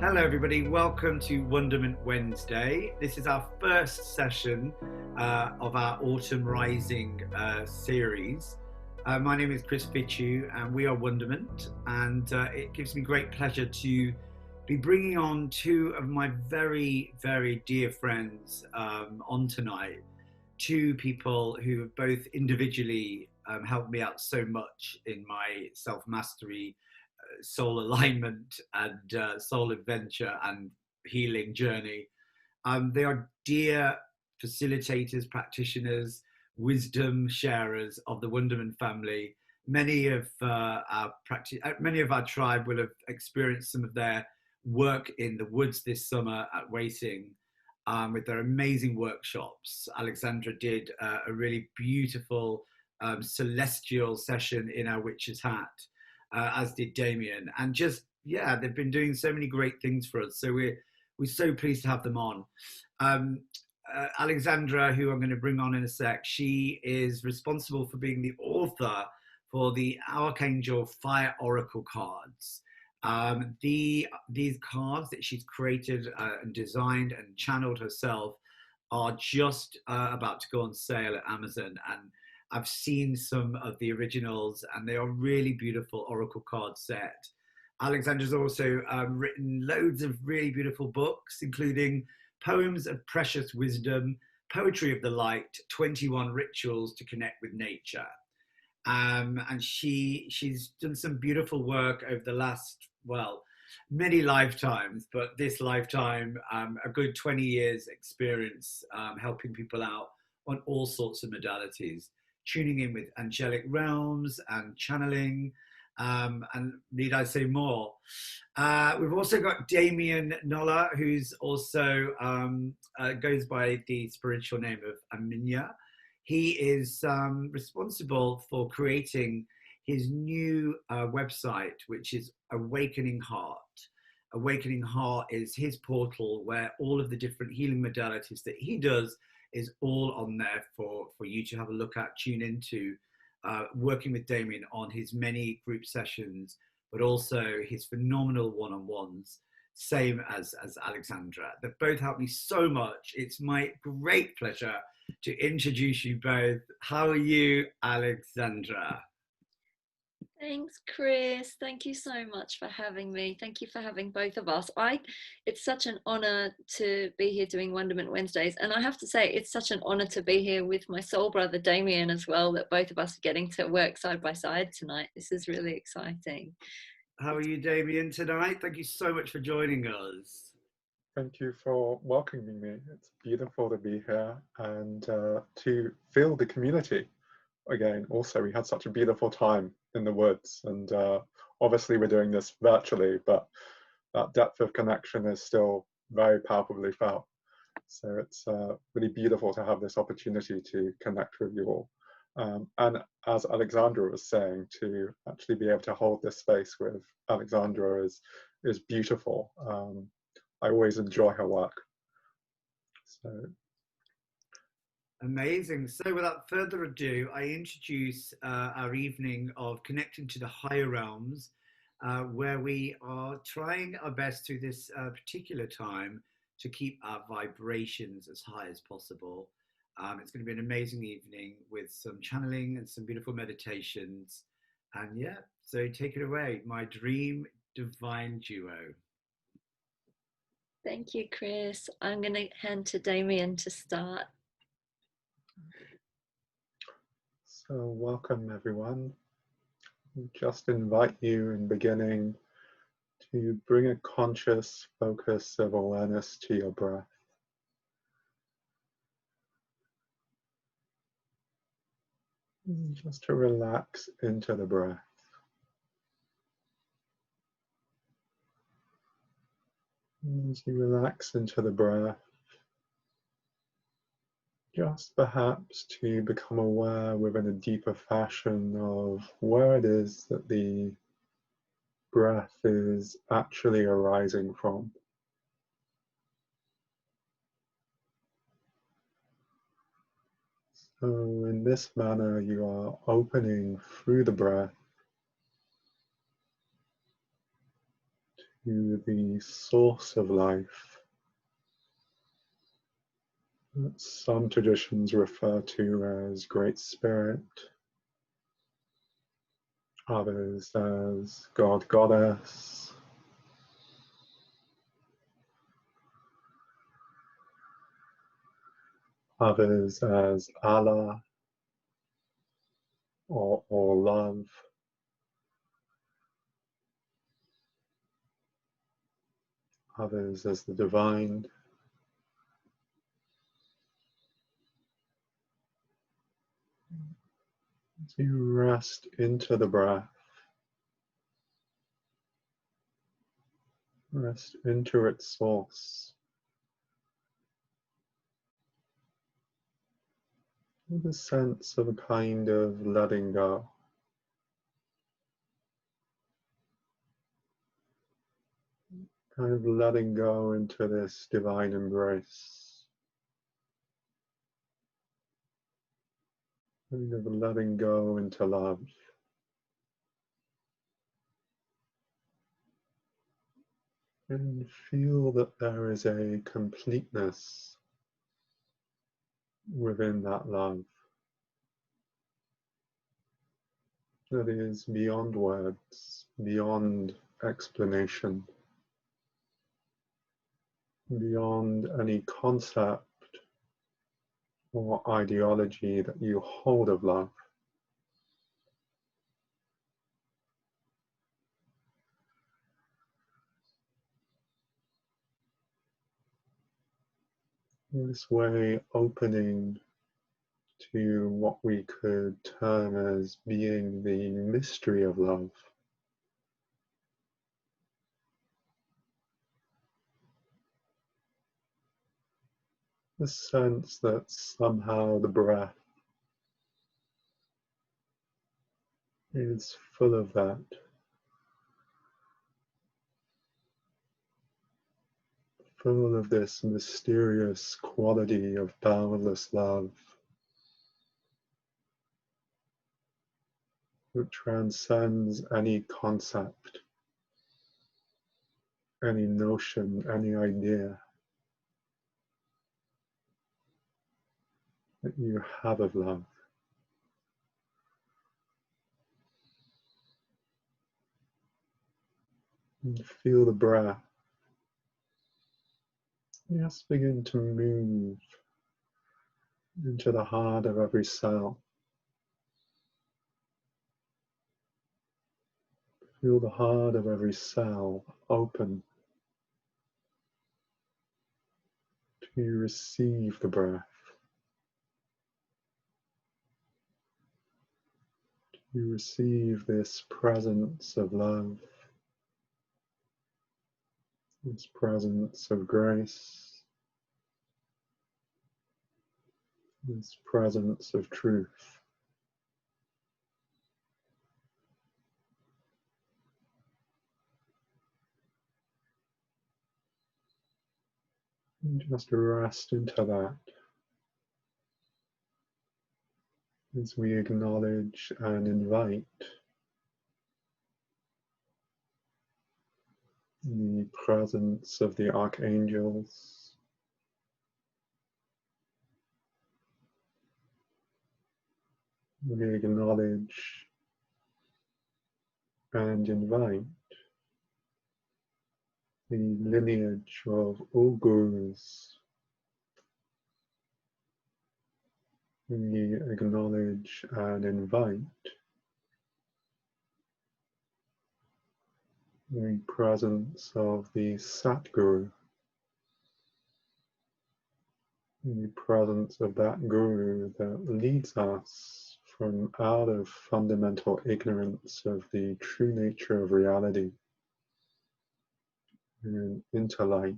Hello everybody, welcome to Wonderment Wednesday. This is our first session of our Autumn Rising series. My name is Chris Fichu and we are Wonderment, and it gives me great pleasure to be bringing on two of my very, very dear friends on tonight. Two people who have both individually helped me out so much in my self-mastery, soul alignment and soul adventure and healing journey. They are dear facilitators, practitioners, wisdom sharers of the Wonderment family. Many of our tribe will have experienced some of their work in the woods this summer at Waiting with their amazing workshops. Alexandra did a really beautiful celestial session in our witch's hat. As did Damian, and they've been doing so many great things for us. So we're so pleased to have them on. Alexandra, who I'm going to bring on in a sec, she is responsible for being the author for the Archangel Fire Oracle cards. These cards that she's created and designed and channeled herself are just about to go on sale at Amazon, and I've seen some of the originals and they are really beautiful oracle card set. Alexandra's also written loads of really beautiful books, including Poems of Precious Wisdom, Poetry of the Light, 21 Rituals to Connect with Nature. And she's done some beautiful work over the last, many lifetimes, but this lifetime, a good 20 years experience helping people out on all sorts of modalities, tuning in with angelic realms and channeling, and need I say more? We've also got Damian Nola, who's also goes by the spiritual name of Aminya. He is responsible for creating his new website, which is Awakening Heart. Awakening Heart is his portal where all of the different healing modalities that he does is all on there for you to have a look at, tune into, working with Damian on his many group sessions, but also his phenomenal one-on-ones, same as Alexandra. They've both helped me so much. It's my great pleasure to introduce you both. How are you, Alexandra? Thanks, Chris. Thank you so much for having me. Thank you for having both of us. It's such an honor to be here doing Wonderment Wednesdays. And I have to say, it's such an honor to be here with my soul brother, Damian, as well, that both of us are getting to work side by side tonight. This is really exciting. How are you, Damian, tonight? Thank you so much for joining us. Thank you for welcoming me. It's beautiful to be here and to feel the community. Again, also, we had such a beautiful time in the woods, and obviously we're doing this virtually, but that depth of connection is still very palpably felt. So it's really beautiful to have this opportunity to connect with you all. And as Alexandra was saying, to actually be able to hold this space with Alexandra is beautiful. I always enjoy her work. So. Amazing. So without further ado, I introduce our evening of connecting to the higher realms, where we are trying our best through this particular time to keep our vibrations as high as possible. It's going to be an amazing evening with some channeling and some beautiful meditations. And so take it away, my dream divine duo. Thank you, Chris. I'm going to hand to Damian to start. So welcome everyone. Just invite you in beginning to bring a conscious focus of awareness to your breath. Just to relax into the breath. As you relax into the breath, just perhaps to become aware within a deeper fashion of where it is that the breath is actually arising from. So in this manner, you are opening through the breath to the source of life that some traditions refer to as Great Spirit, others as God, Goddess, others as Allah or love, others as the divine. As you rest into the breath, rest into its source, with a sense of a kind of letting go. Kind of letting go into this divine embrace. Kind of letting go into love. And feel that there is a completeness within that love that is beyond words, beyond explanation, beyond any concept or ideology that you hold of love. In this way, opening to what we could term as being the mystery of love. The sense that somehow the breath is full of that. Full of this mysterious quality of boundless love that transcends any concept, any notion, any idea that you have of love. And feel the breath. Just begin to move into the heart of every cell. Feel the heart of every cell open to receive the breath, to receive this presence of love, this presence of grace, this presence of truth. And just rest into that as we acknowledge and invite the presence of the archangels, we acknowledge and invite the lineage of all gurus. We acknowledge and invite the presence of the Satguru, the presence of that guru that leads us from out of fundamental ignorance of the true nature of reality and into light.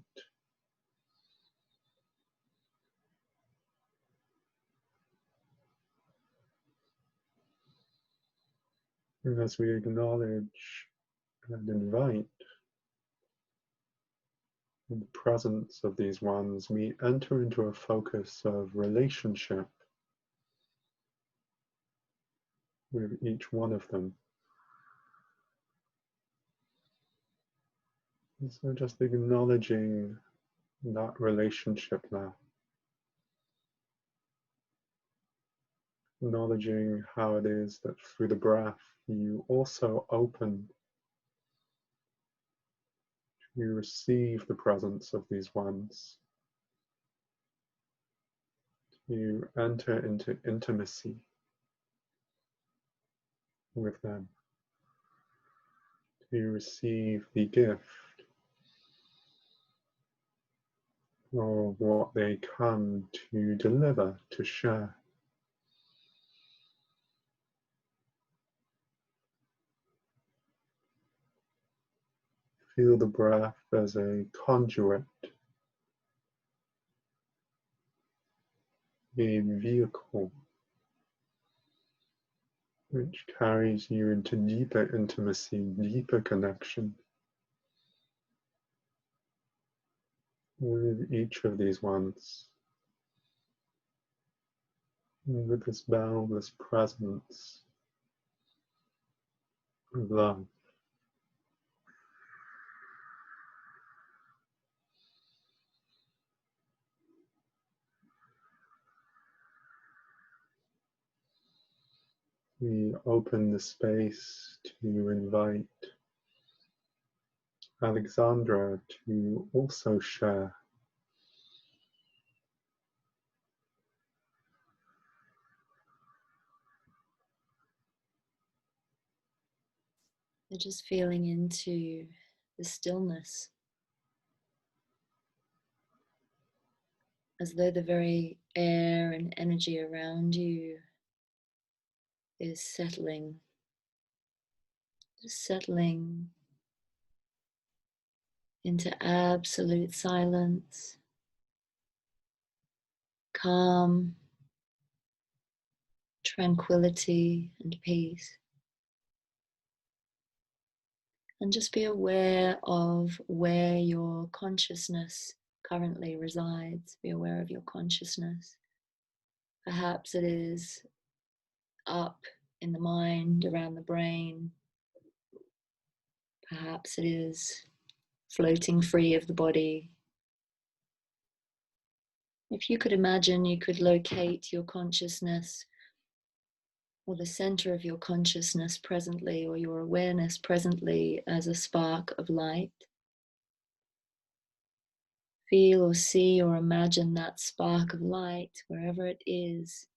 And as we acknowledge and invite the presence of these ones, we enter into a focus of relationship with each one of them. So just acknowledging that relationship now. Acknowledging how it is that through the breath you also open to receive the presence of these ones. You enter into intimacy with them. You receive the gift of what they come to deliver, to share. Feel the breath as a conduit, a vehicle which carries you into deeper intimacy, deeper connection with each of these ones, with this boundless presence of love. We open the space to invite Alexandra to also share. You're just feeling into the stillness, as though the very air and energy around you is settling, just settling into absolute silence, calm, tranquility, and peace. And just be aware of where your consciousness currently resides. Be aware of your consciousness. Perhaps it is up in the mind, around the brain. Perhaps it is floating free of the body. If you could imagine, you could locate your consciousness, or the center of your consciousness presently, or your awareness presently, as a spark of light. Feel or see or imagine that spark of light, wherever it is,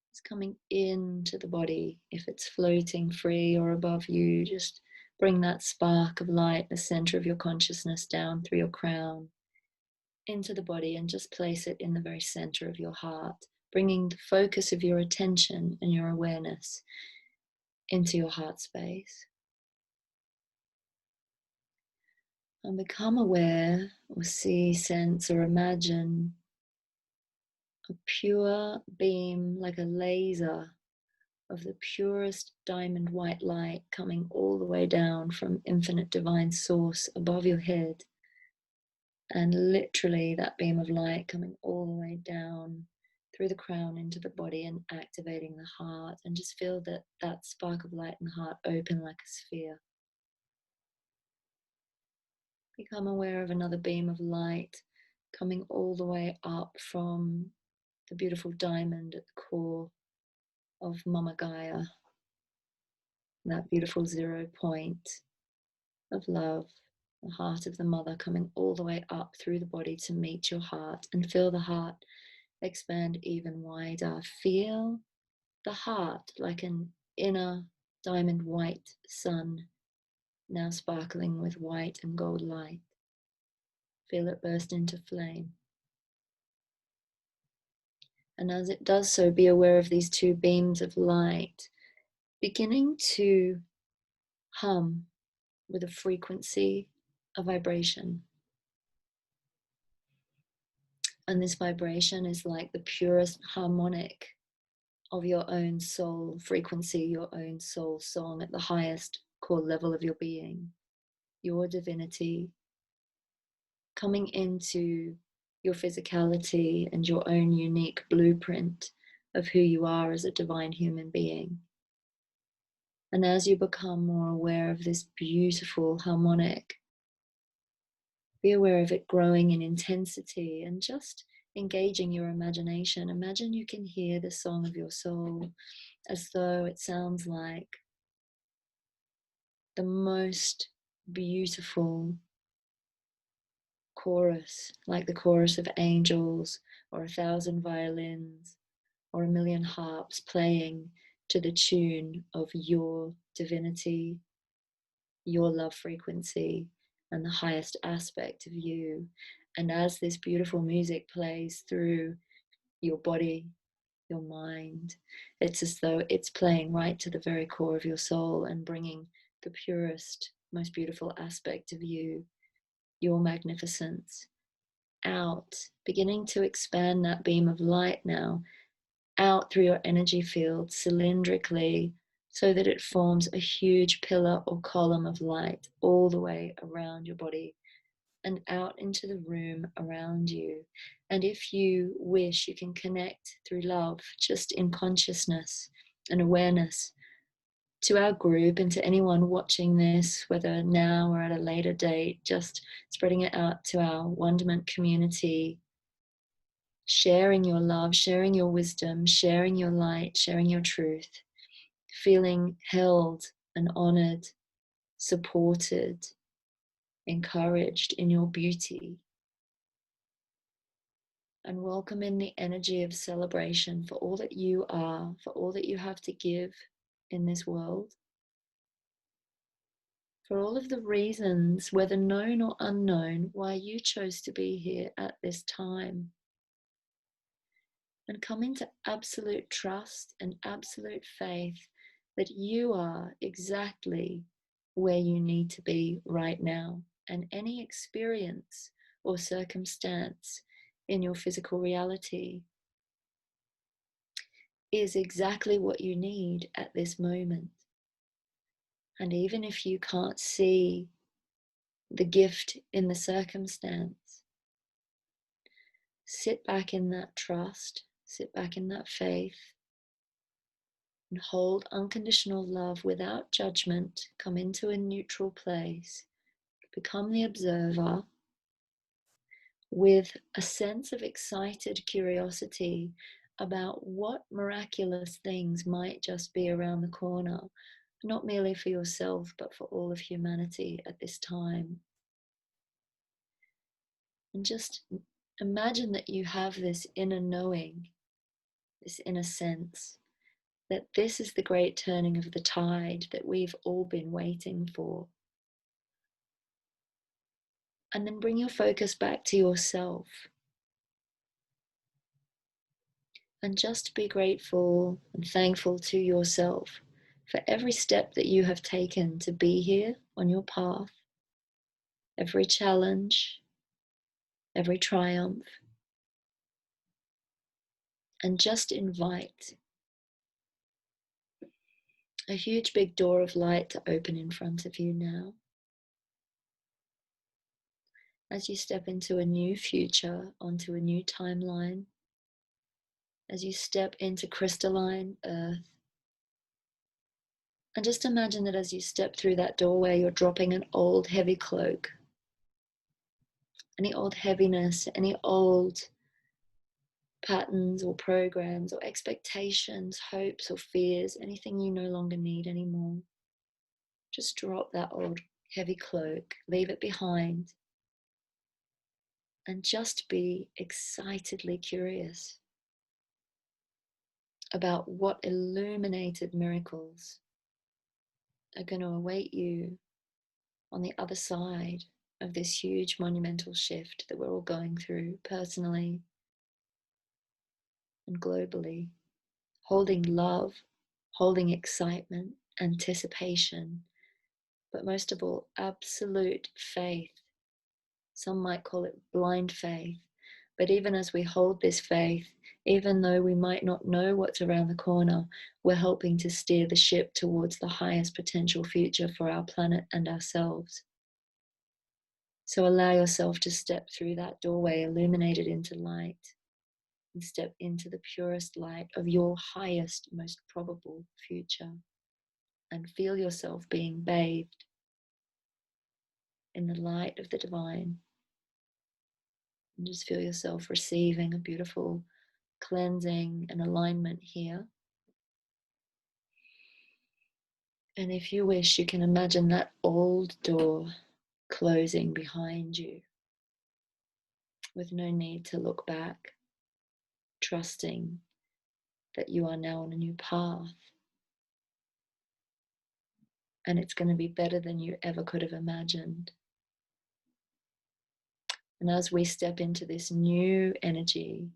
it's coming into the body. If it's floating free or above you, just bring that spark of light, the center of your consciousness, down through your crown into the body, and just place it in the very center of your heart, bringing the focus of your attention and your awareness into your heart space. And become aware, or see, sense, or imagine a pure beam, like a laser, of the purest diamond white light coming all the way down from infinite divine source above your head. And literally that beam of light coming all the way down through the crown into the body and activating the heart. And just feel that spark of light in the heart open like a sphere. Become aware of another beam of light coming all the way up from the beautiful diamond at the core of Mama Gaia, that beautiful 0 point of love, the heart of the mother coming all the way up through the body to meet your heart, and feel the heart expand even wider. Feel the heart like an inner diamond white sun, now sparkling with white and gold light. Feel it burst into flame. And as it does so, be aware of these two beams of light beginning to hum with a frequency, a vibration. And this vibration is like the purest harmonic of your own soul frequency, your own soul song at the highest core level of your being, your divinity coming into your physicality and your own unique blueprint of who you are as a divine human being. And as you become more aware of this beautiful harmonic, be aware of it growing in intensity and just engaging your imagination. Imagine you can hear the song of your soul as though it sounds like the most beautiful chorus, like the chorus of angels or 1,000 violins or 1,000,000 harps playing to the tune of your divinity, your love frequency, and the highest aspect of you. And as this beautiful music plays through your body, your mind, it's as though it's playing right to the very core of your soul and bringing the purest, most beautiful aspect of you, your magnificence, out, beginning to expand that beam of light now out through your energy field cylindrically, so that it forms a huge pillar or column of light all the way around your body and out into the room around you. And if you wish, you can connect through love, just in consciousness and awareness, to our group and to anyone watching this, whether now or at a later date, just spreading it out to our Wonderment community, sharing your love, sharing your wisdom, sharing your light, sharing your truth, feeling held and honored, supported, encouraged in your beauty, and welcome in the energy of celebration for all that you are, for all that you have to give in this world, for all of the reasons, whether known or unknown, why you chose to be here at this time. And come into absolute trust and absolute faith that you are exactly where you need to be right now. And any experience or circumstance in your physical reality is exactly what you need at this moment. And even if you can't see the gift in the circumstance, sit back in that trust, sit back in that faith, and hold unconditional love without judgment. Come into a neutral place, become the observer with a sense of excited curiosity about what miraculous things might just be around the corner, not merely for yourself, but for all of humanity at this time. And just imagine that you have this inner knowing, this inner sense that this is the great turning of the tide that we've all been waiting for. And then bring your focus back to yourself. And just be grateful and thankful to yourself for every step that you have taken to be here on your path, every challenge, every triumph. And just invite a huge big door of light to open in front of you now. As you step into a new future, onto a new timeline, as you step into crystalline earth. And just imagine that as you step through that doorway, you're dropping an old heavy cloak. Any old heaviness, any old patterns or programs or expectations, hopes or fears, anything you no longer need anymore. Just drop that old heavy cloak, leave it behind, and just be excitedly curious about what illuminated miracles are going to await you on the other side of this huge monumental shift that we're all going through personally and globally, holding love, holding excitement, anticipation, but most of all, absolute faith. Some might call it blind faith, but even as we hold this faith, even though we might not know what's around the corner, we're helping to steer the ship towards the highest potential future for our planet and ourselves. So allow yourself to step through that doorway illuminated into light and step into the purest light of your highest, most probable future. and feel yourself being bathed in the light of the divine. And just feel yourself receiving a beautiful cleansing and alignment here. And if you wish, you can imagine that old door closing behind you with no need to look back, trusting that you are now on a new path. And it's going to be better than you ever could have imagined. And as we step into this new energy,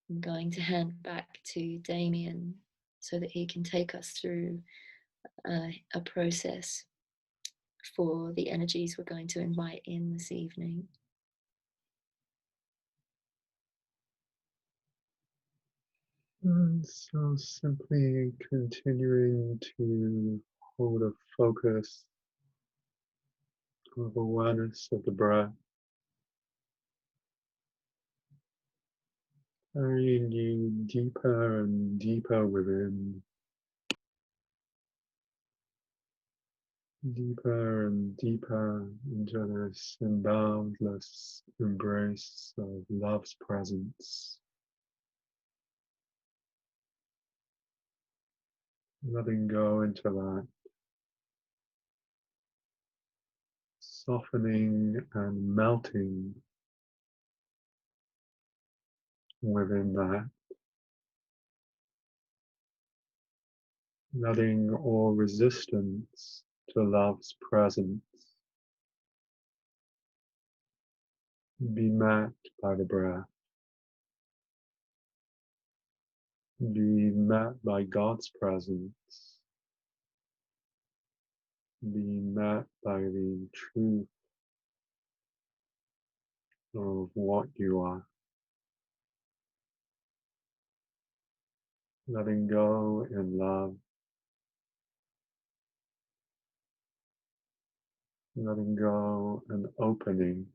I'm going to hand back to Damian so that he can take us through a process for the energies we're going to invite in this evening. And so simply continuing to hold a focus of awareness of the breath, carrying you deeper and deeper within, deeper and deeper into this boundless embrace of love's presence, letting go into that, softening and melting within that, letting all resistance to love's presence be met by the breath, be met by God's presence, be met by the truth of what you are. Letting go in love, letting go and opening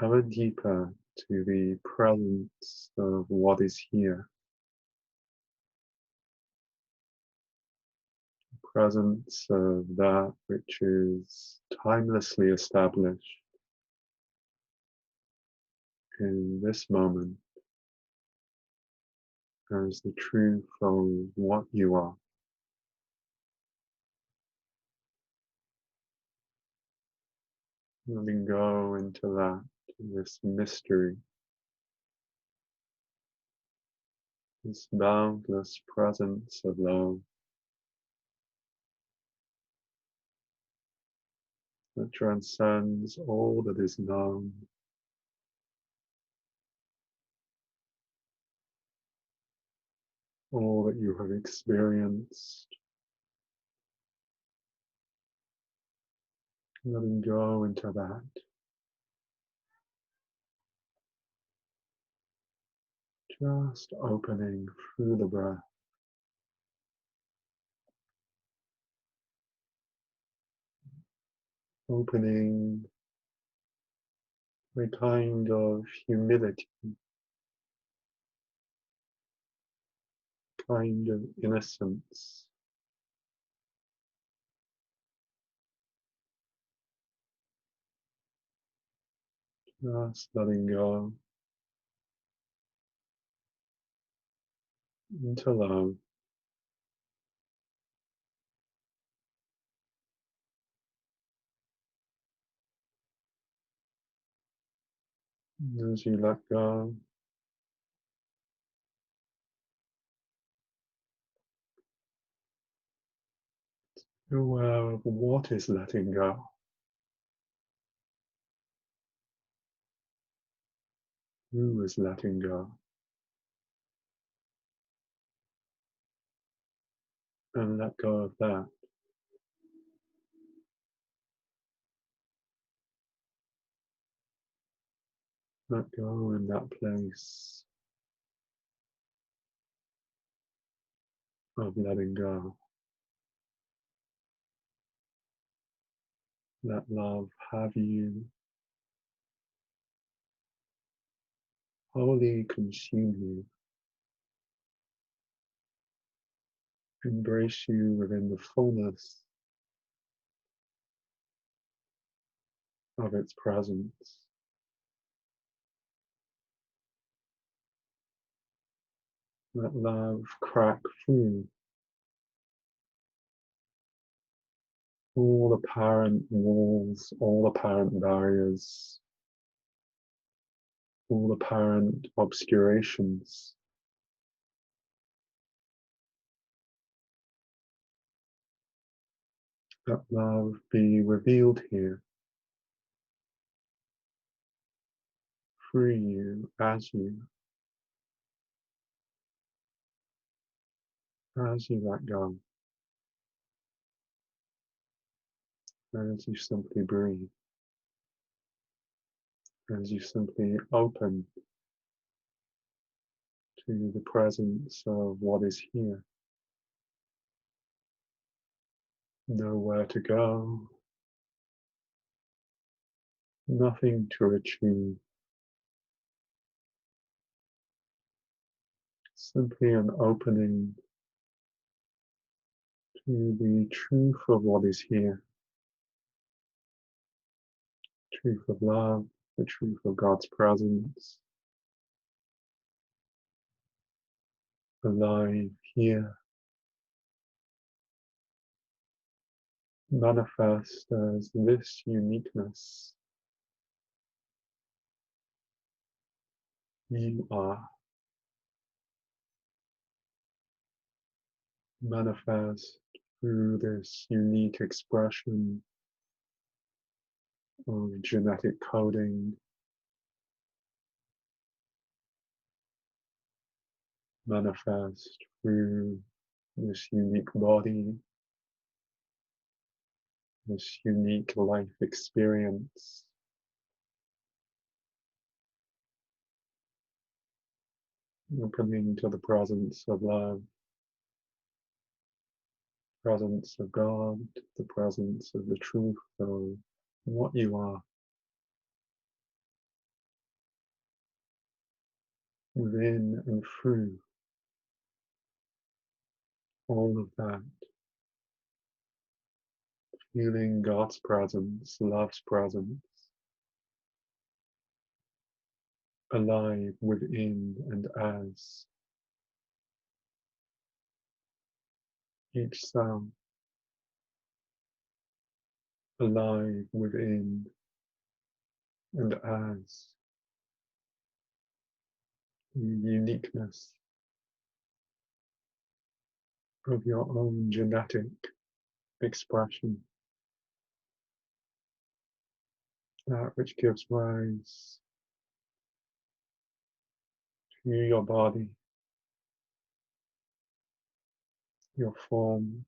ever deeper to the presence of what is here, presence of that which is timelessly established in this moment as the truth of what you are. Letting go into that, this mystery, this boundless presence of love that transcends all that is known, all that you have experienced. Letting go into that. Just opening through the breath. Opening a kind of humility, kind of innocence. Just letting go into love. As you let go, you're aware of what is letting go. Who is letting go? And let go of that. Let go in that place of letting go. Let love have you, wholly consume you. embrace you within the fullness of its presence. Let love crack through all apparent walls, all apparent barriers, all apparent obscurations. Let love be revealed here through you, as you let go, as you simply breathe, as you simply open to the presence of what is here. Nowhere to go, nothing to achieve, simply an opening to the truth of what is here, truth of love, the truth of God's presence, alive here, manifest as this uniqueness. You are manifest through this unique expression of genetic coding, manifest through this unique body, this unique life experience, opening to the presence of love, presence of God, the presence of the truth of what you are, within and through all of that, feeling God's presence, love's presence, alive within and as each cell, alive within and as the uniqueness of your own genetic expression, that which gives rise to your body, your form,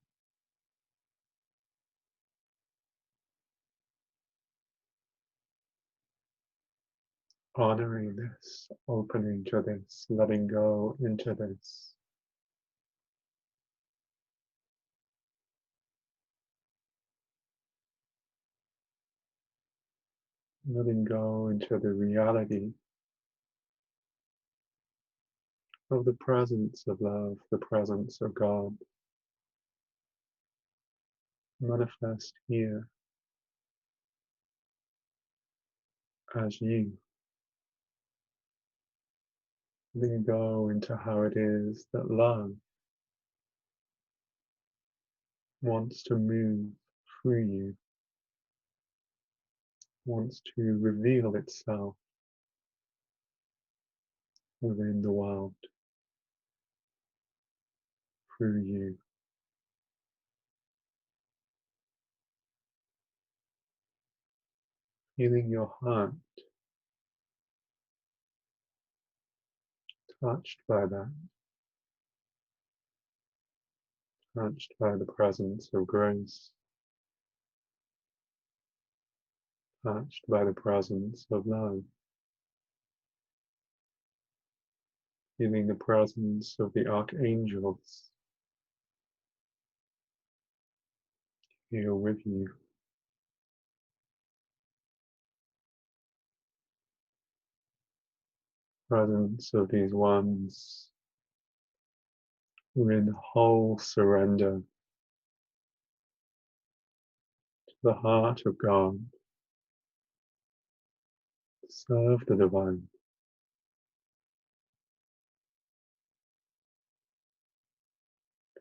honoring this, opening to this, letting go into this. Letting go into the reality of the presence of love, the presence of God, manifest here as you. Letting go into how it is that love wants to move through you, wants to reveal itself within the world through you. Feeling your heart touched by that, touched by the presence of grace, touched by the presence of love, feeling the presence of the archangels here with you. Presence of these ones We're in whole surrender to the heart of God. Serve the divine.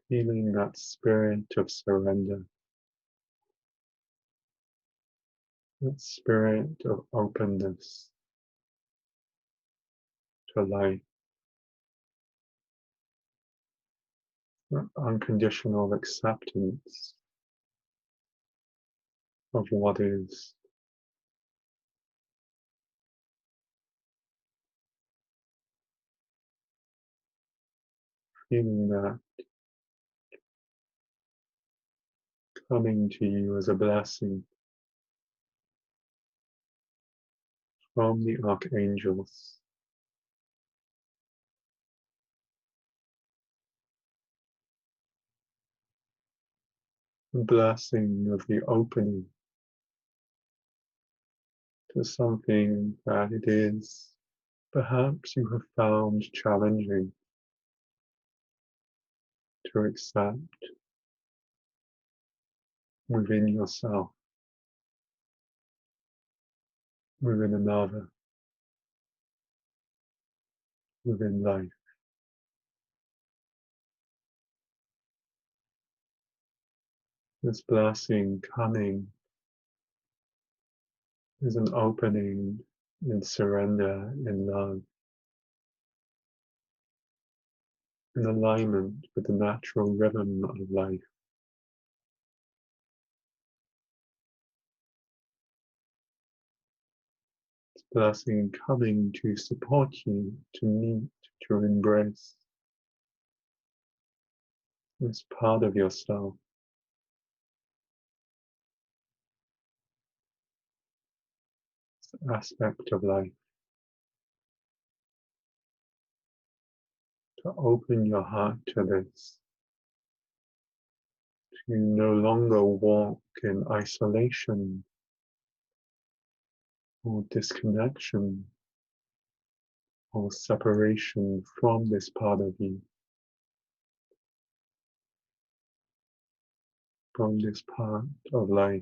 Feeling that spirit of surrender, that spirit of openness to life, that unconditional acceptance of what is. Feeling that coming to you as a blessing from the archangels, a blessing of the opening to something that it is perhaps you have found challenging to accept within yourself, within another, within life. This blessing coming is an opening in surrender, in love, in alignment with the natural rhythm of life. This blessing coming to support you, to meet, to embrace this part of yourself, this aspect of life, to open your heart to this, to no longer walk in isolation or disconnection or separation from this part of you, from this part of life.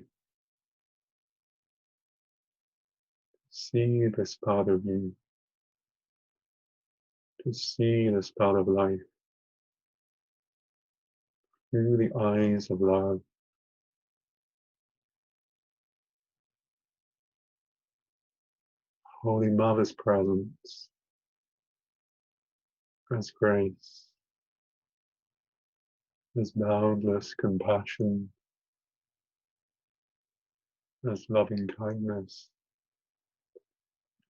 See this part of you, to see this part of life through the eyes of love, Holy Mother's presence as grace, as boundless compassion, as loving kindness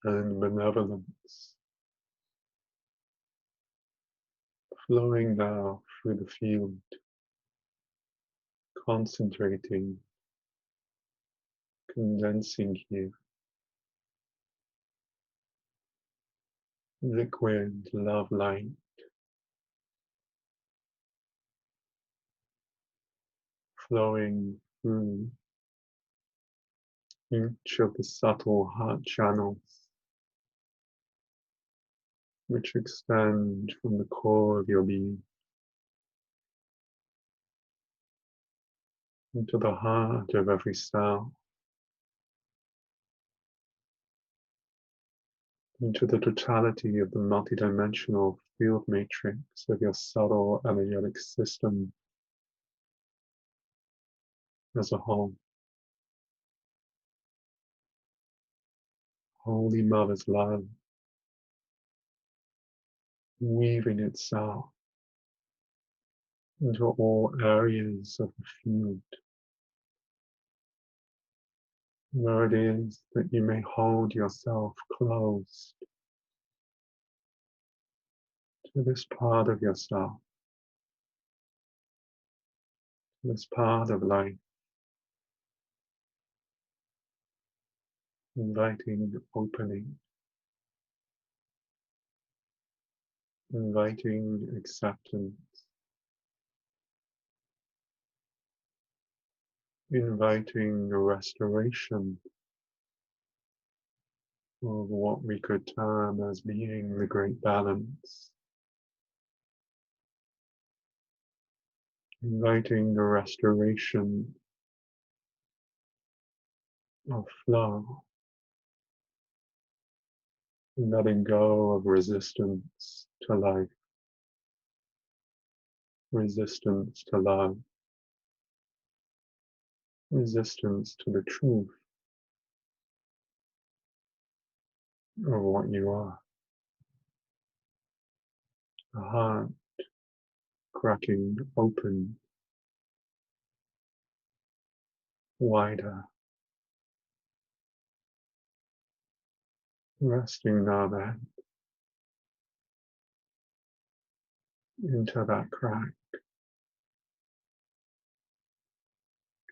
and benevolence, flowing now through the field, concentrating, condensing here, liquid love light, flowing through each of the subtle heart channels which extend from the core of your being into the heart of every cell, into the totality of the multidimensional field matrix of your subtle energetic system as a whole. Holy Mother's love weaving itself into all areas of the field, where it is that you may hold yourself closed to this part of yourself, this part of life, inviting opening, inviting acceptance, inviting a restoration of what we could term as being the great balance. inviting the restoration of flow, letting go of resistance to life, resistance to love, resistance to the truth of what you are. A heart cracking open, wider, resting now then into that crack,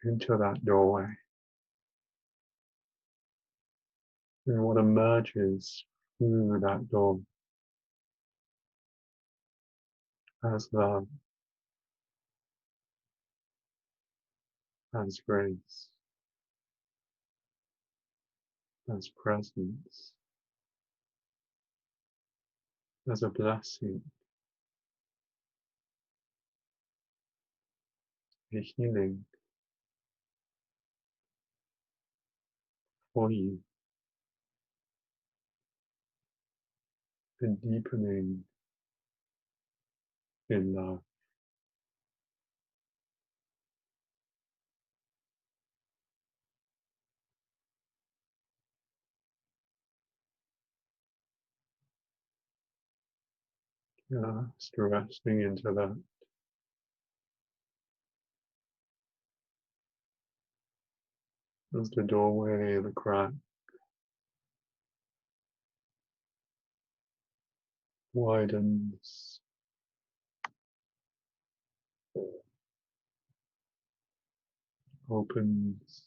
into that doorway. And what emerges through that door as love, as grace, as presence, as a blessing, a healing for you, a deepening in love. Just resting into that. As the doorway, the crack widens, opens,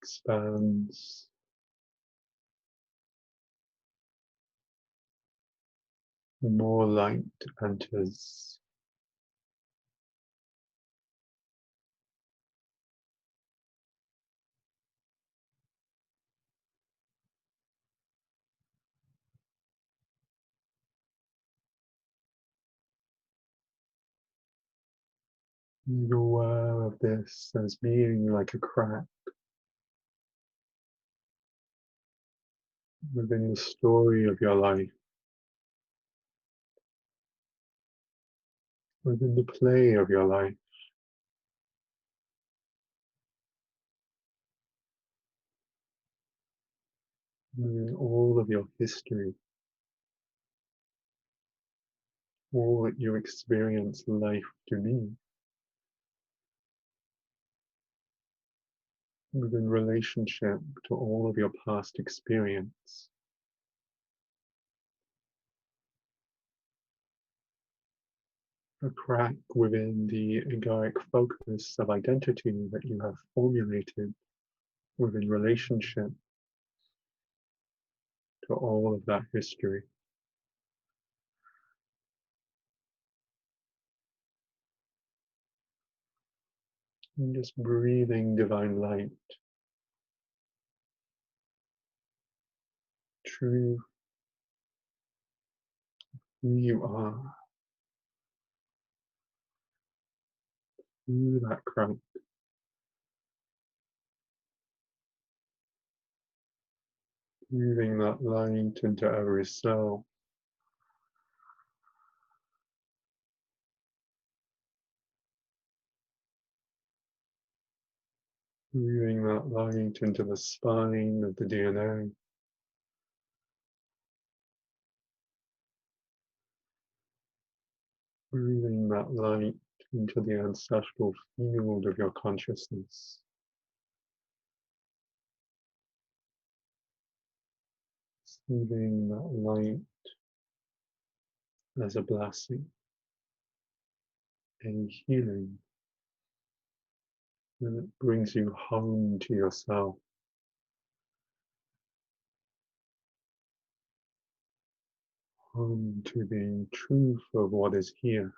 expands, more light enters. You're aware of this as being like a crack within the story of your life, within the play of your life. Within all of your history, all that you experience life to be, within relationship to all of your past experience. A crack within the egoic focus of identity that you have formulated within relationship to all of that history. And just breathing divine light, true who you are, through that crack, breathing that light into every cell, breathing that light into the spine of the DNA, breathing that light into the ancestral field of your consciousness, receiving that light as a blessing, a healing, and it brings you home to yourself, home to the truth of what is here,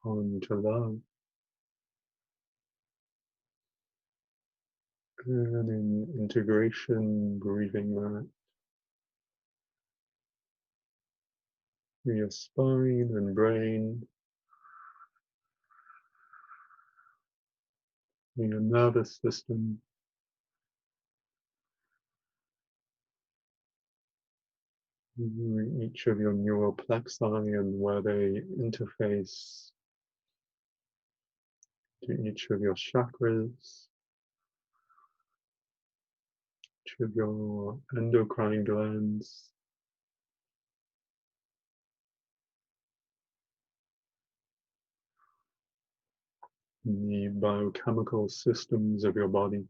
home to love, And in integration, breathing that through your spine and brain, through your nervous system, each of your neural plexi and where they interface to each of your chakras, each of your endocrine glands, the biochemical systems of your body.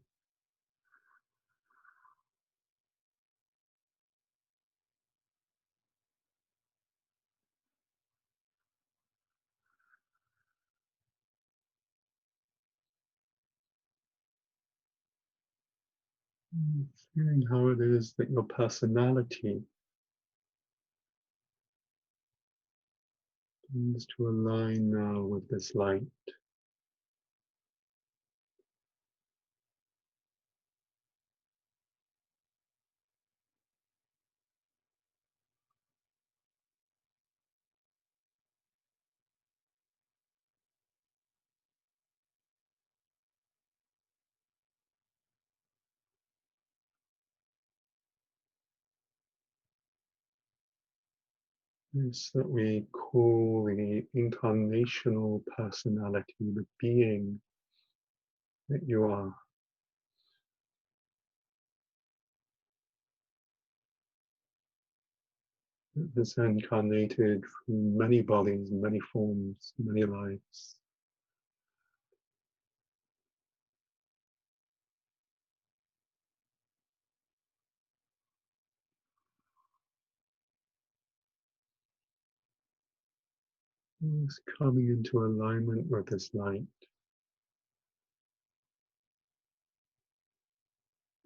Feeling how it is that your personality tends to align now with this light. This that we call the incarnational personality, the being that you are. That has incarnated through many bodies, many forms, many lives. It's coming into alignment with this light.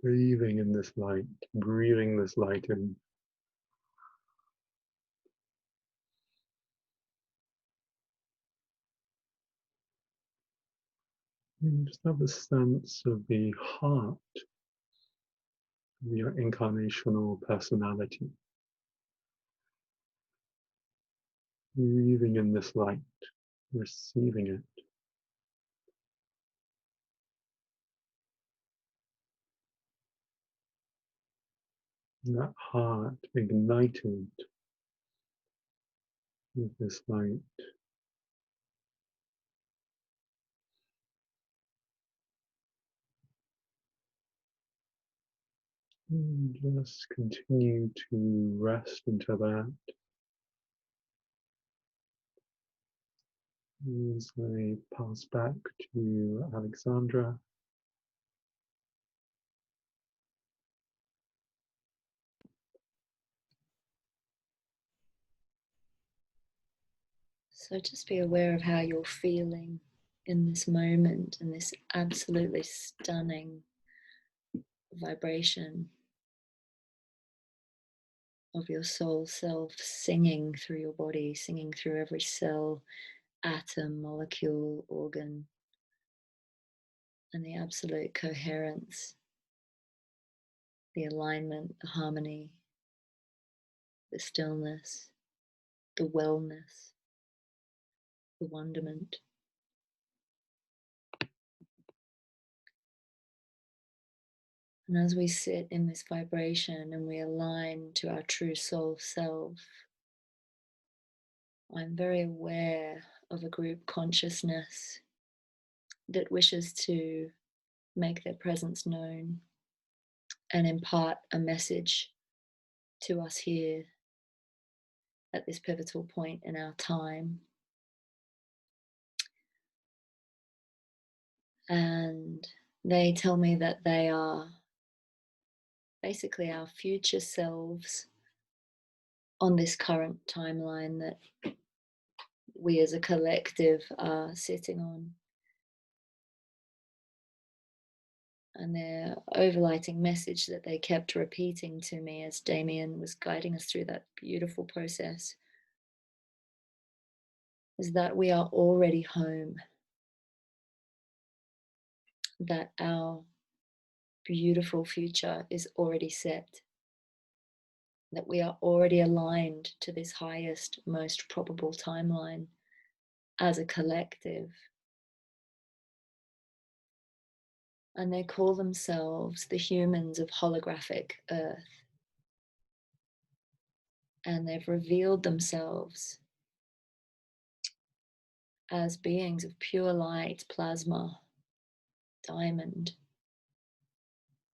Breathing in this light, breathing this light in. And just have a sense of the heart of your incarnational personality. Breathing in this light, receiving it. And that heart ignited with this light. And just continue to rest into that as I pass back to Alexandra. So just be aware of how you're feeling in this moment, in this absolutely stunning vibration of your soul self singing through your body, singing through every cell, atom, molecule, organ, and the absolute coherence, the alignment, the harmony, the stillness, the wellness, the wonderment. And as we sit in this vibration and we align to our true soul self, I'm very aware of a group consciousness that wishes to make their presence known and impart a message to us here at this pivotal point in our time. And they tell me that they are basically our future selves on this current timeline that we as a collective are sitting on. And their overlighting message that they kept repeating to me as Damian was guiding us through that beautiful process is that we are already home, that our beautiful future is already set, that we are already aligned to this highest, most probable timeline as a collective. And they call themselves the humans of holographic Earth. And they've revealed themselves as beings of pure light, plasma, diamond,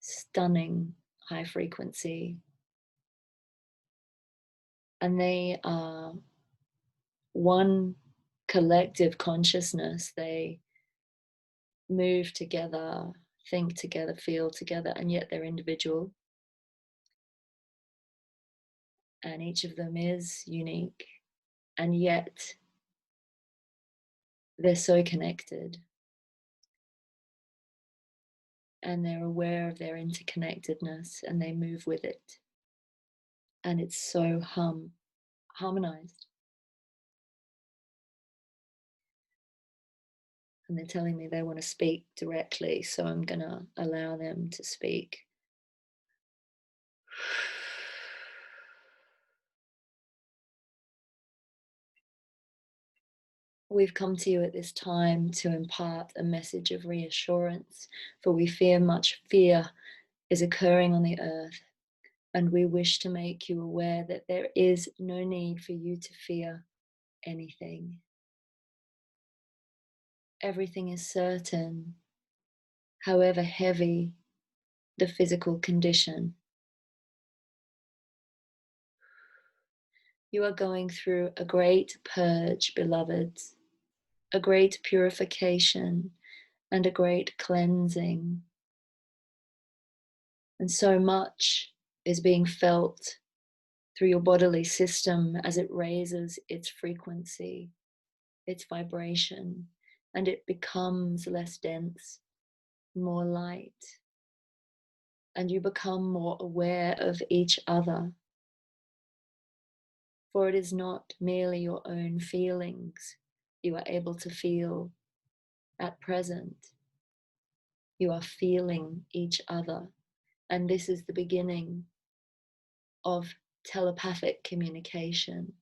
stunning high frequency. And they are one collective consciousness. They move together, think together, feel together, and yet they're individual. And each of them is unique, and yet they're so connected. And they're aware of their interconnectedness, and they move with it. And it's so harmonized. And they're telling me they want to speak directly, so I'm going to allow them to speak. We've come to you at this time to impart a message of reassurance, for we fear much fear is occurring on the earth, and we wish to make you aware that there is no need for you to fear anything. Everything is certain, however heavy the physical condition. You are going through a great purge, beloveds, a great purification and a great cleansing. And so much is being felt through your bodily system as it raises its frequency, its vibration, and it becomes less dense, more light. And you become more aware of each other. For it is not merely your own feelings you are able to feel at present. You are feeling each other. And this is the beginning of telepathic communication.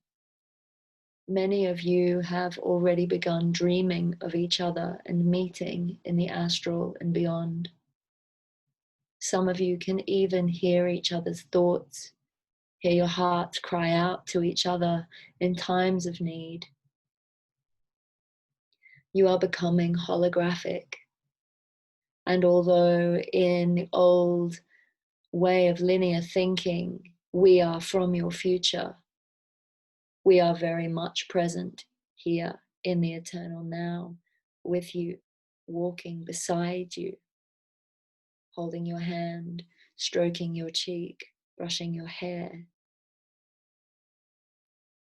Many of you have already begun dreaming of each other and meeting in the astral and beyond. Some of you can even hear each other's thoughts, hear your hearts cry out to each other in times of need. You are becoming holographic. And although in the old way of linear thinking, we are from your future, we are very much present here in the eternal now with you, walking beside you, holding your hand, stroking your cheek, brushing your hair.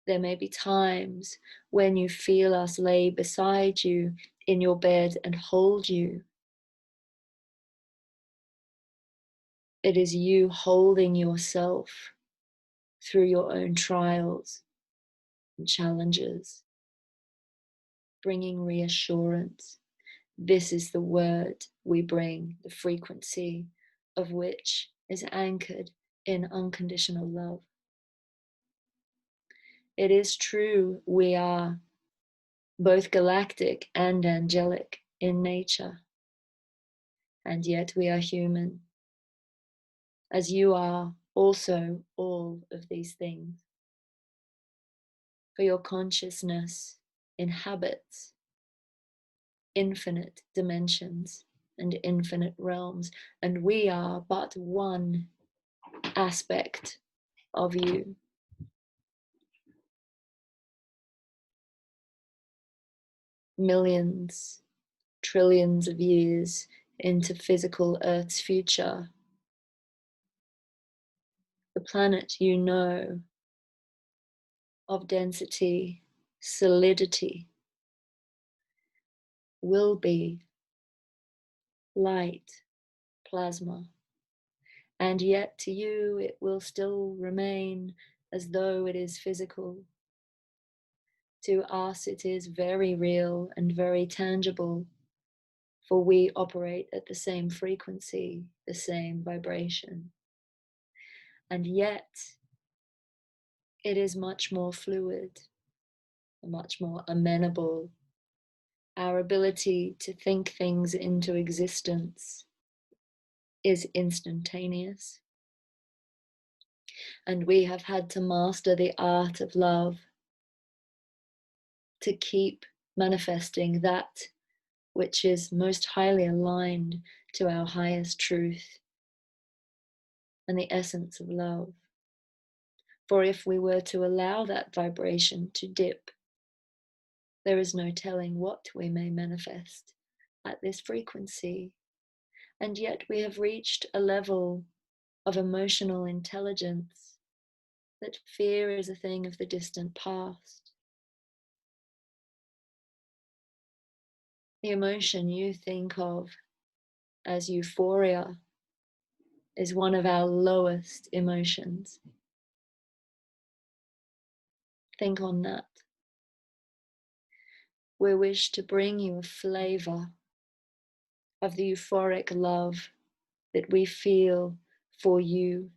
There may be times when you feel us lay beside you in your bed and hold you. It is you holding yourself through your own trials and challenges, bringing reassurance. This is the word we bring, the frequency of which is anchored in unconditional love. It is true, we are both galactic and angelic in nature, and yet we are human, as you are also all of these things. For your consciousness inhabits infinite dimensions and infinite realms, and we are but one aspect of you. Millions, trillions of years into physical Earth's future, the planet you know of density, solidity, will be light, plasma, and yet to you it will still remain as though it is physical. To us it is very real and very tangible, for we operate at the same frequency, the same vibration. And yet, it is much more fluid, much more amenable. Our ability to think things into existence is instantaneous. And we have had to master the art of love to keep manifesting that which is most highly aligned to our highest truth and the essence of love. For if we were to allow that vibration to dip, there is no telling what we may manifest at this frequency. And yet we have reached a level of emotional intelligence that fear is a thing of the distant past. The emotion you think of as euphoria is one of our lowest emotions. Think on that. We wish to bring you a flavor of the euphoric love that we feel for you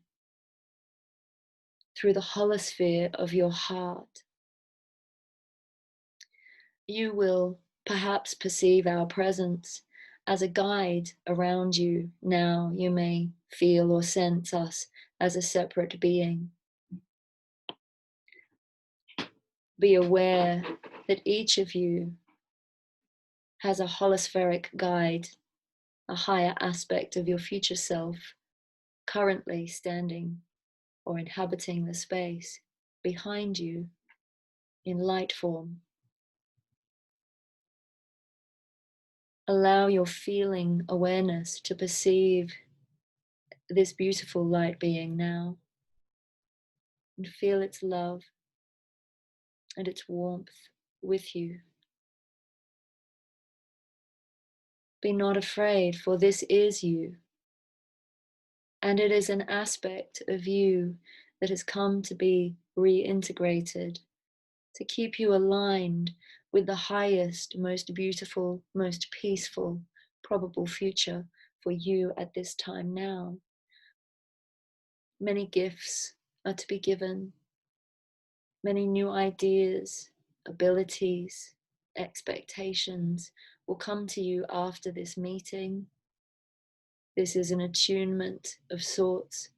through the holosphere of your heart. You will perhaps perceive our presence as a guide around you. Now you may feel or sense us as a separate being. Be aware that each of you has a holospheric guide, a higher aspect of your future self, currently standing or inhabiting the space behind you in light form. Allow your feeling awareness to perceive this beautiful light being now and feel its love and its warmth with you. Be not afraid, for this is you, and it is an aspect of you that has come to be reintegrated, to keep you aligned with the highest, most beautiful, most peaceful, probable future for you at this time now. Many gifts are to be given, many new ideas, abilities, expectations will come to you after this meeting. This is an attunement of sorts.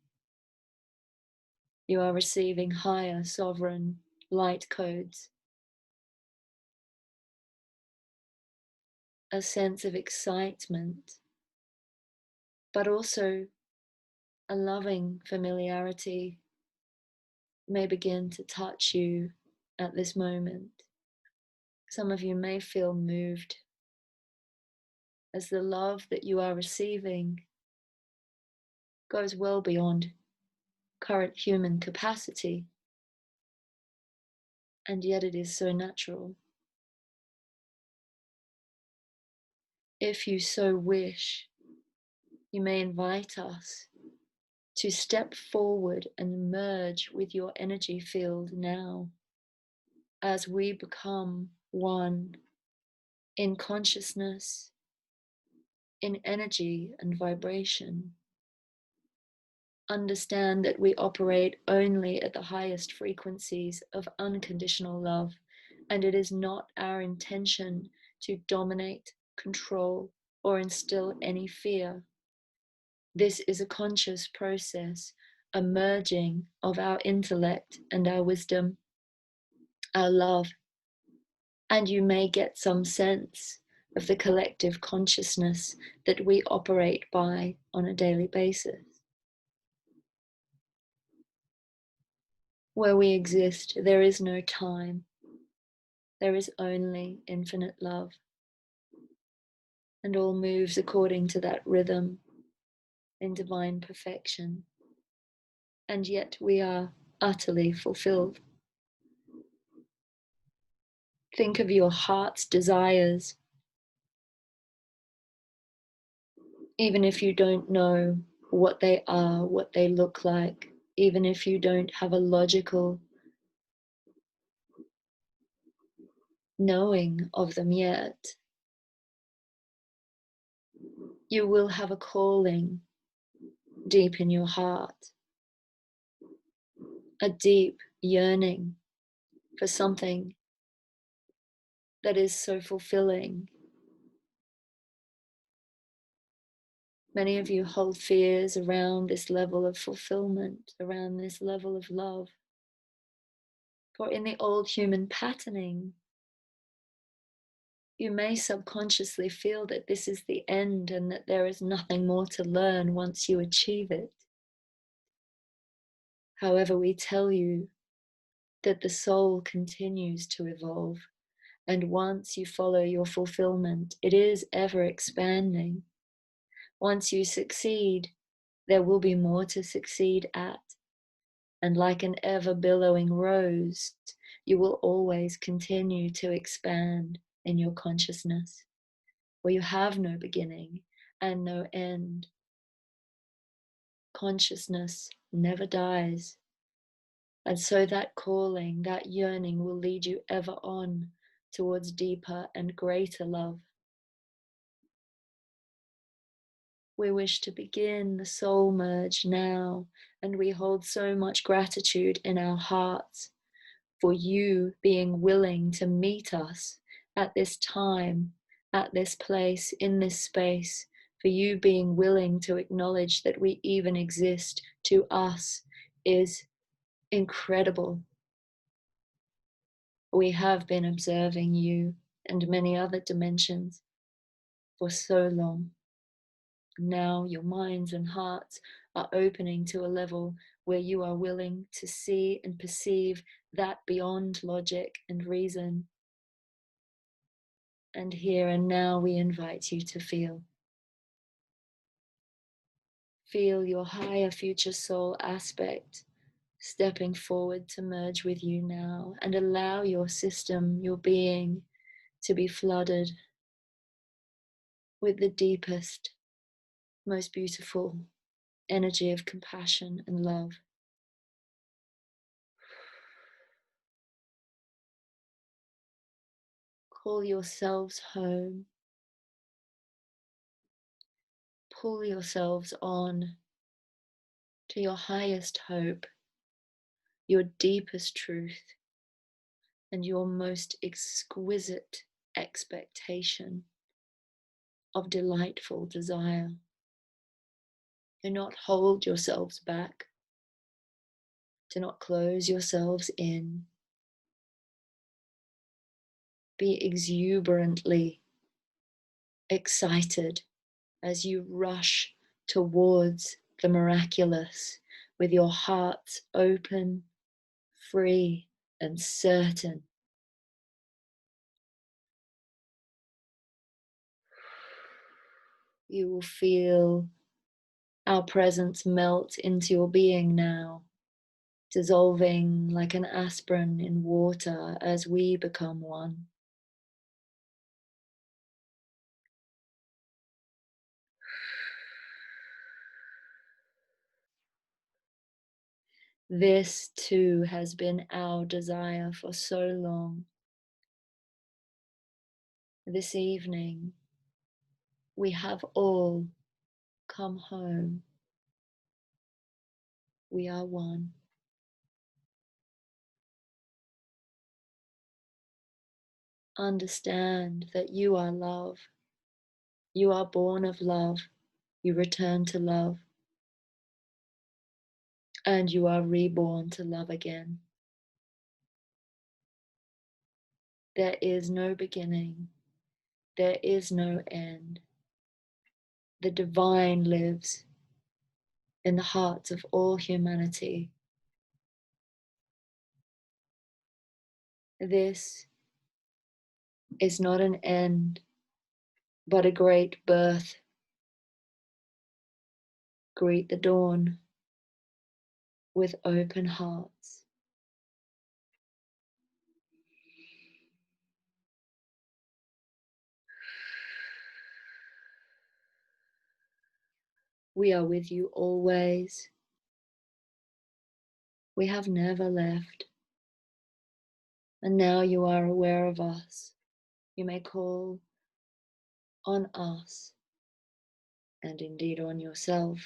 You are receiving higher sovereign light codes, a sense of excitement, but also a loving familiarity may begin to touch you at this moment. Some of you may feel moved as the love that you are receiving goes well beyond current human capacity, and yet it is so natural. If you so wish, you may invite us to step forward and merge with your energy field now as we become one in consciousness, in energy and vibration. Understand that we operate only at the highest frequencies of unconditional love, and it is not our intention to dominate, control, or instill any fear. This is a conscious process, a merging of our intellect and our wisdom, our love, and you may get some sense of the collective consciousness that we operate by on a daily basis. Where we exist, there is no time. There is only infinite love. And all moves according to that rhythm in divine perfection. And yet we are utterly fulfilled. Think of your heart's desires. Even if you don't know what they are, what they look like, even if you don't have a logical knowing of them yet, You will have a calling deep in your heart, a deep yearning for something that is so fulfilling. Many of you hold fears around this level of fulfillment, around this level of love. For in the old human patterning, you may subconsciously feel that this is the end and that there is nothing more to learn once you achieve it. However, we tell you that the soul continues to evolve, and once you follow your fulfillment, it is ever expanding. Once you succeed, there will be more to succeed at. And like an ever billowing rose, you will always continue to expand in your consciousness, where you have no beginning and no end. Consciousness never dies. And so that calling, that yearning will lead you ever on towards deeper and greater love. We wish to begin the soul merge now, and we hold so much gratitude in our hearts for you being willing to meet us at this time, at this place, in this space, for you being willing to acknowledge that we even exist to us is incredible. We have been observing you and many other dimensions for so long. Now your minds and hearts are opening to a level where you are willing to see and perceive that beyond logic and reason. And here and now we invite you to feel. Feel your higher future soul aspect stepping forward to merge with you now, and allow your system, your being, to be flooded with the deepest, most beautiful energy of compassion and love. Call yourselves home. Pull yourselves on to your highest hope, your deepest truth, and your most exquisite expectation of delightful desire. Do not hold yourselves back. Do not close yourselves in. Be exuberantly excited as you rush towards the miraculous with your hearts open, free, and certain. You will feel our presence melt into your being now, dissolving like an aspirin in water as we become one. This too has been our desire for so long. This evening, we have all come home. We are one. Understand that you are love. You are born of love. You return to love. And you are reborn to love again. There is no beginning. There is no end. The divine lives in the hearts of all humanity. This is not an end, but a great birth. Greet the dawn with open hearts. We are with you always. We have never left. And now you are aware of us. You may call on us and indeed on yourself,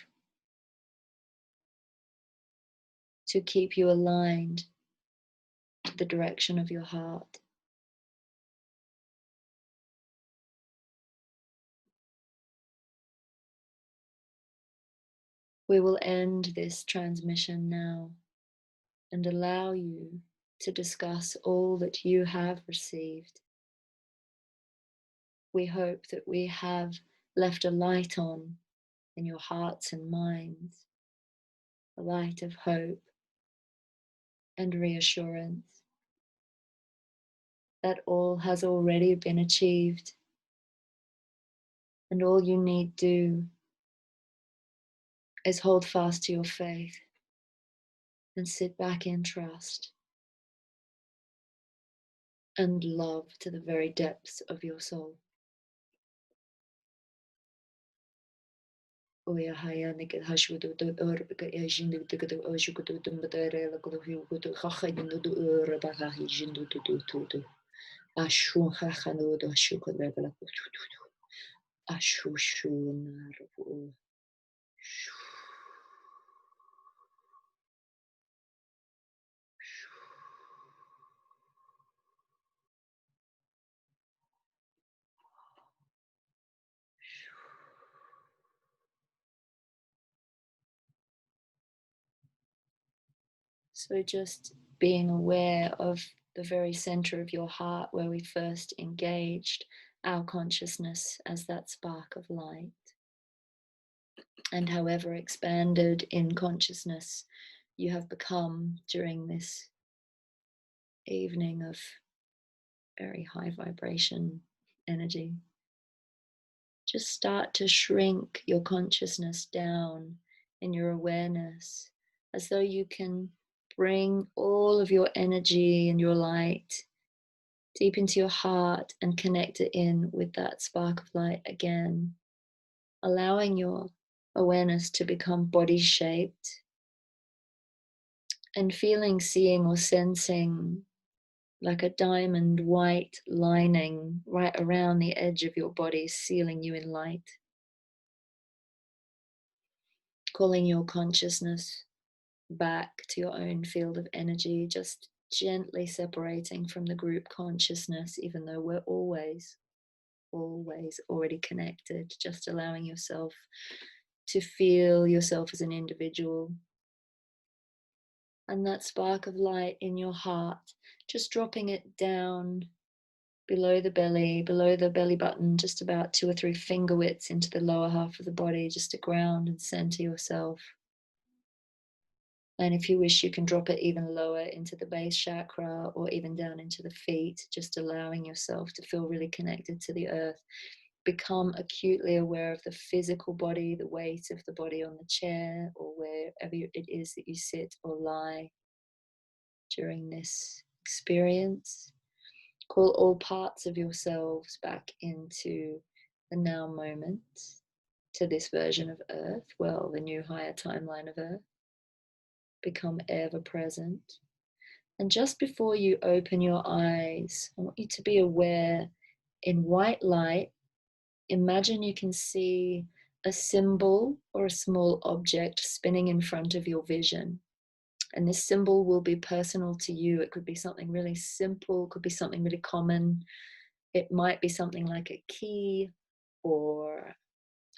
to keep you aligned to the direction of your heart. We will end this transmission now and allow you to discuss all that you have received. We hope that we have left a light on in your hearts and minds, a light of hope and reassurance that all has already been achieved, and all you need do is hold fast to your faith and sit back in trust and love to the very depths of your soul. So just being aware of the very center of your heart where we first engaged our consciousness as that spark of light. And however expanded in consciousness you have become during this evening of very high vibration energy, just start to shrink your consciousness down in your awareness, as though you can bring all of your energy and your light deep into your heart and connect it in with that spark of light again, allowing your awareness to become body shaped and feeling, seeing, or sensing like a diamond white lining right around the edge of your body, sealing you in light. Calling your consciousness back to your own field of energy, just gently separating from the group consciousness, even though we're always already connected, just allowing yourself to feel yourself as an individual. And that spark of light in your heart, just dropping it down below the belly button, just about 2 or 3 finger widths into the lower half of the body, just to ground and center yourself. And if you wish, you can drop it even lower into the base chakra or even down into the feet, just allowing yourself to feel really connected to the earth. Become acutely aware of the physical body, the weight of the body on the chair or wherever it is that you sit or lie during this experience. Call all parts of yourselves back into the now moment, to this version of Earth, well, the new higher timeline of Earth. Become ever present. And just before you open your eyes, I want you to be aware, in white light, imagine you can see a symbol or a small object spinning in front of your vision. And this symbol will be personal to you. It could be something really simple, could be something really common. It might be something like a key or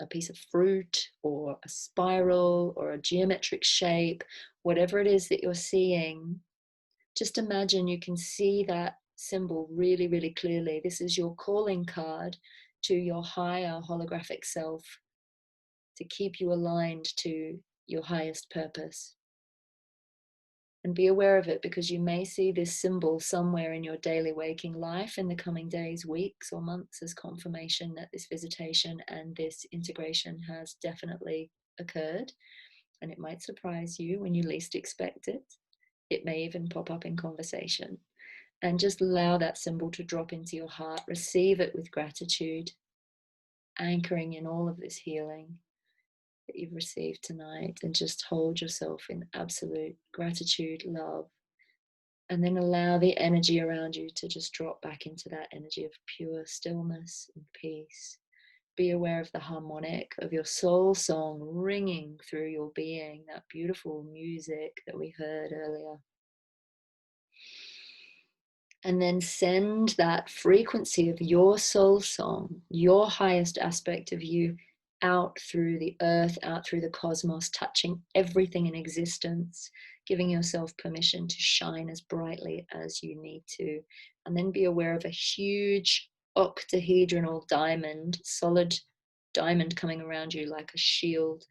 a piece of fruit or a spiral or a geometric shape. Whatever it is that you're seeing, just imagine you can see that symbol really, really clearly. This is your calling card to your higher holographic self to keep you aligned to your highest purpose. And be aware of it, because you may see this symbol somewhere in your daily waking life in the coming days, weeks, or months as confirmation that this visitation and this integration has definitely occurred. And it might surprise you when you least expect it. It may even pop up in conversation. And just allow that symbol to drop into your heart. Receive it with gratitude, anchoring in all of this healing that you've received tonight, and just hold yourself in absolute gratitude, love, and then allow the energy around you to just drop back into that energy of pure stillness and peace, be aware of the harmonic of your soul song ringing through your being, that beautiful music that we heard earlier. And then send that frequency of your soul song, your highest aspect of you, out through the earth, out through the cosmos, touching everything in existence, giving yourself permission to shine as brightly as you need to. And then be aware of a huge octahedral diamond, solid diamond coming around you like a shield,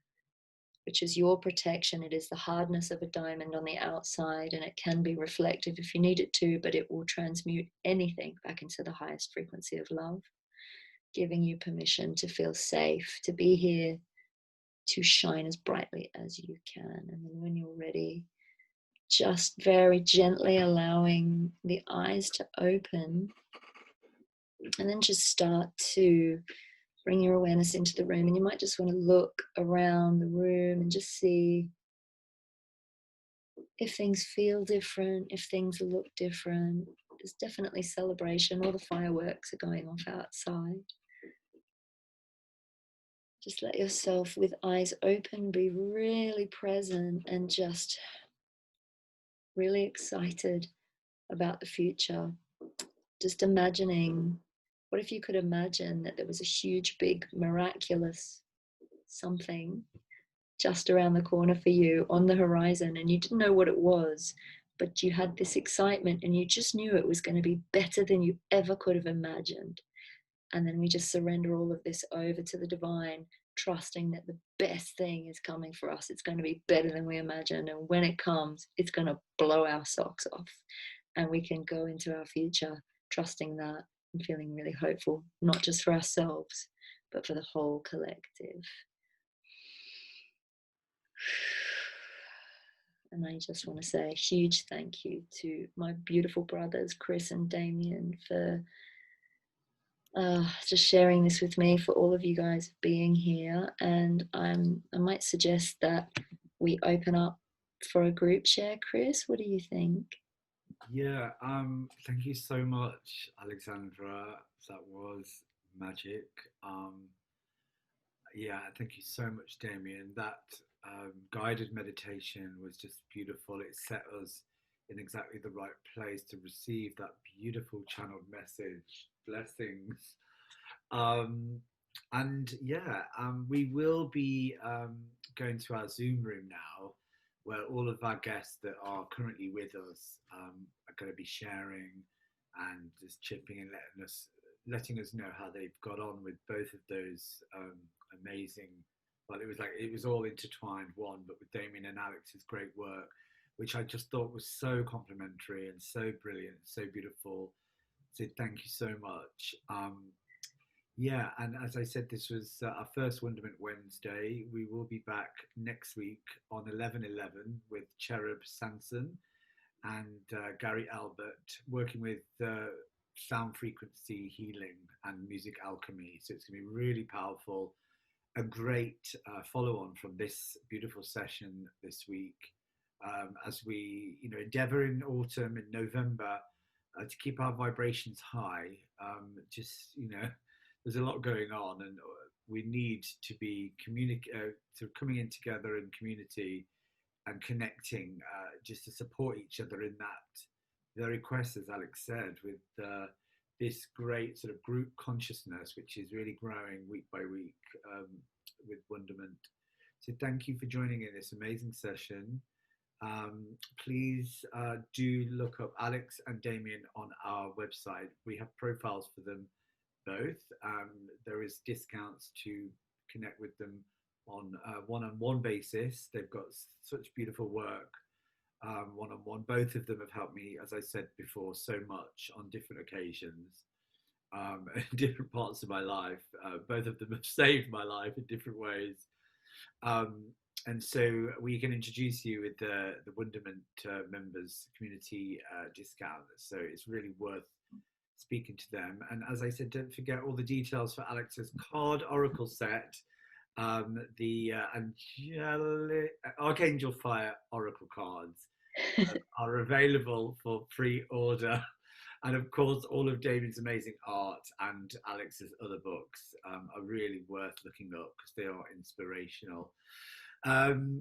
which is your protection. It is the hardness of a diamond on the outside, and it can be reflective if you need it to, but it will transmute anything back into the highest frequency of love, giving you permission to feel safe, to be here, to shine as brightly as you can. And then when you're ready, just very gently allowing the eyes to open, and then just start to bring your awareness into the room. And you might just want to look around the room and just see if things feel different, if things look different. There's definitely celebration. All the fireworks are going off outside. Just let yourself, with eyes open, be really present and just really excited about the future. Just imagining, what if you could imagine that there was a huge, big, miraculous something just around the corner for you on the horizon, and you didn't know what it was, but you had this excitement and you just knew it was going to be better than you ever could have imagined. And then we just surrender all of this over to the divine, trusting that the best thing is coming for us. It's going to be better than we imagined, and when it comes, it's going to blow our socks off, and we can go into our future trusting that and feeling really hopeful, not just for ourselves, but for the whole collective. And I just want to say a huge thank you to my beautiful brothers, Chris and Damian, for just sharing this with me, for all of you guys being here. And I might suggest that we open up for a group share. Chris, what do you think? Yeah, thank you so much, Alexandra. That was magic. Yeah, thank you so much, Damian. That guided meditation was just beautiful. It set us in exactly the right place to receive that beautiful channeled message. Blessings. And yeah, we will be going to our Zoom room now, where all of our guests that are currently with us are going to be sharing and just chipping in, letting us know how they've got on with both of those amazing. Well, it was all intertwined one, but with Damian and Alex's great work, which I just thought was so complimentary and so brilliant, so beautiful. So thank you so much. Yeah, and as I said, this was our first Wonderment Wednesday. We will be back next week on 11/11 with Cherub Sanson and Gary Albert, working with sound frequency healing and music alchemy. So it's going to be really powerful. A great follow-on from this beautiful session this week, as we endeavor in autumn, in November, to keep our vibrations high. There's a lot going on, and we need to be coming in together in community and connecting, just to support each other in that. The request, as Alex said, with this great sort of group consciousness, which is really growing week by week with Wonderment. So thank you for joining in this amazing session. Please do look up Alex and Damian on our website. We have profiles for them both. There is discounts to connect with them on a one-on-one basis. They've got such beautiful work one-on-one. Both of them have helped me, as I said before, so much on different occasions, in different parts of my life. Both of them have saved my life in different ways. And so we can introduce you with the Wonderment members community discount. So it's really worth speaking to them. And as I said, don't forget all the details for Alex's card oracle set, the Archangel Fire oracle cards are available for pre-order And of course, all of Damian's amazing art and Alex's other books are really worth looking up because they are inspirational.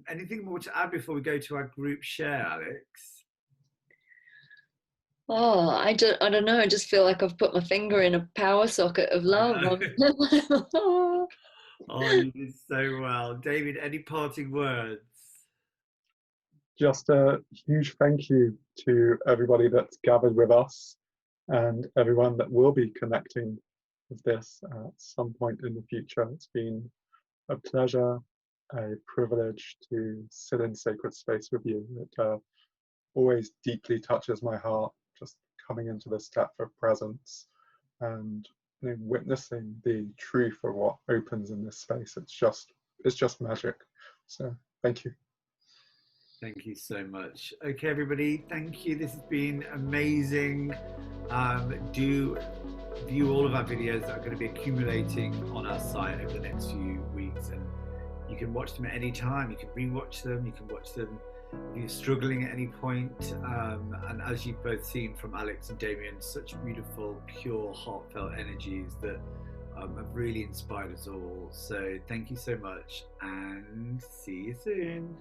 Anything more to add before we go to our group share, Alex? Oh, I don't know. I just feel like I've put my finger in a power socket of love. Oh, you did so well. David, any parting words? Just a huge thank you to everybody that's gathered with us and everyone that will be connecting with this at some point in the future. It's been a pleasure, a privilege to sit in sacred space with you. It always deeply touches my heart, just coming into this depth of presence and witnessing the truth of what opens in this space. It's just magic. So thank you. Thank you so much. Okay, everybody, thank you. This has been amazing. Do view all of our videos that are going to be accumulating on our site over the next few weeks, and you can watch them at any time. You can rewatch them. You can watch them if you're struggling at any point. And as you've both seen from Alex and Damian, such beautiful, pure, heartfelt energies that have really inspired us all. So thank you so much, and see you soon.